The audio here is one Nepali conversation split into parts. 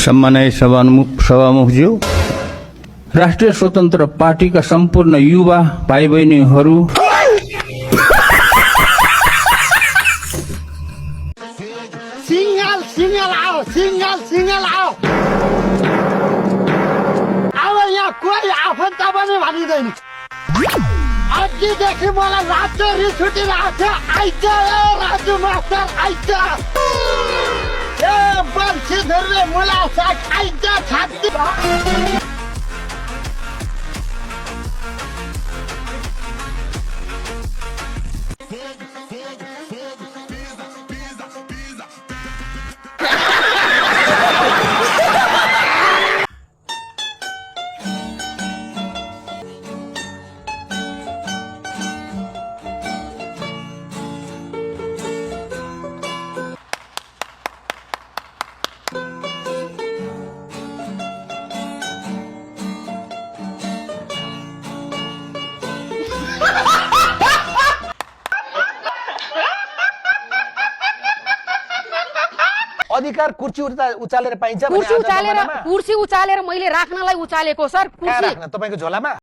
सम्माननीय सभामुखज्यू, राष्ट्रिय स्वतन्त्र पार्टीका सम्पूर्ण युवा भाइ बहिनीहरू, सिंगल आओ अब यहाँ कोही आफन्त पनि भनिँदैन। अघिदेखि मलाई राज्य रिस उठिरहेको थियो। आइज राजु मास्टर, आइज ए बन्सी धुर्रे मुला साग, आइज छाती। अधिकार कुर्सी उचालेर पाइन्छ। कुर्सी उचालेर मैले राख्नलाई उचालेको सर। कहाँ राख्न? तपाईको झोलामा?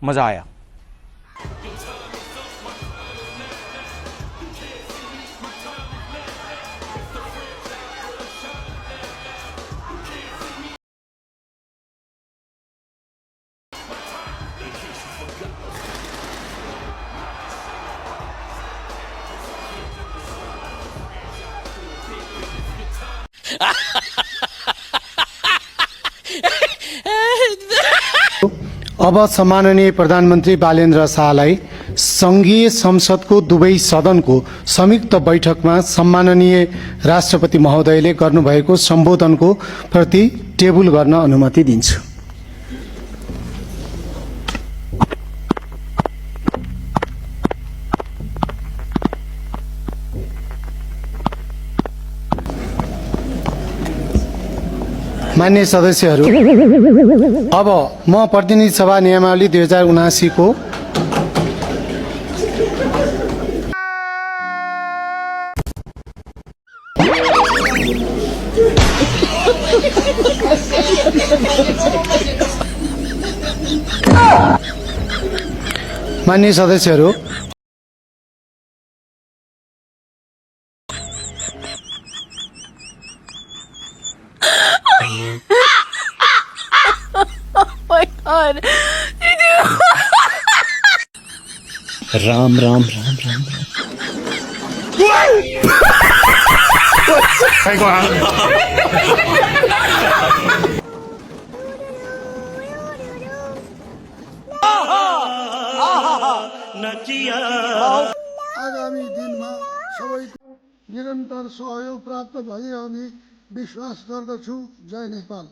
मजा आया। अब सम्माननीय प्रधानमन्त्री बालेन्द्र शाहलाई संघीय संसदको दुवै सदनको संयुक्त बैठकमा सम्माननीय राष्ट्रपति महोदयले गर्नुभएको सम्बोधनको प्रति टेबल गर्न अनुमति दिन्छु। मान्य सदस्यहरू, अब म प्रतिनिधि सभा नियमावली 2079 को मान्य सदस्यहरू, राम राम राम राम आगामी दिनमा सबैको निरन्तर सहयोग प्राप्त भइरहने विश्वास गर्दछु। जय नेपाल।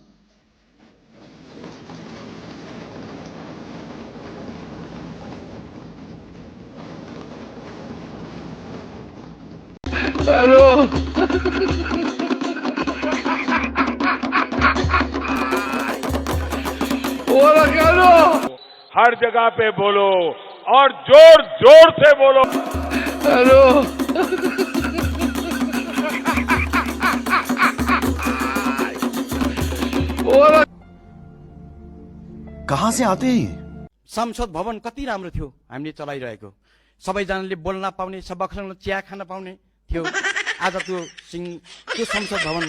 हर जगह पे बोलो और जोर जोर से बोलो। हेलो। कहाँ से आते हैं? संसद भवन कति राम्रो थियो हामीले चलाइरहेको। सबैजनाले बोल्न पाउने, सबैसँग चिया खान पाउने थियो। आज त्यो संसद भवन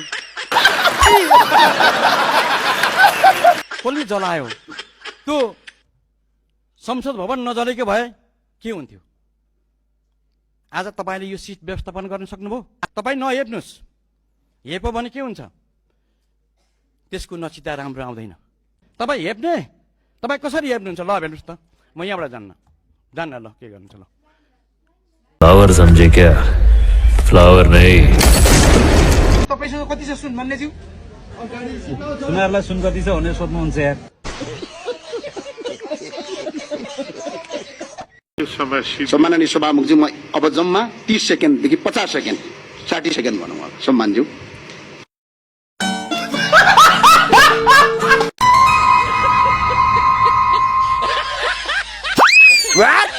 कसले जलायो? त्यो संसद भवन नजलेको भए के हुन्थ्यो? आज तपाईले यो सिट व्यवस्थापन गर्न सक्नुभयो? तपाई नहेप्नुस्, हेप्यो भने के हुन्छ? त्यसको नचिता राम्रो आउँदैन। तपाई हेप्ने, तपाई कसरी हेप्नुहुन्छ? ल हेर्नुस् त, म यहाँबाट जान्न ल के गर्नुहुन्छ? ल फ्लावर समझे क्या? फ्लावर नहीं। तपाईसँग कति छ सुन मान्यज्यू? सुनारलाई सुन कति छ भनेर सोध्नुहुन्छ यार। सम्माननीय सभामुखज्यू, म अब जम्मा 30 सेकेन्डदेखि 50 सेकेन्ड 60 सेकेन्ड भनौँ सम्मानज्यू। What?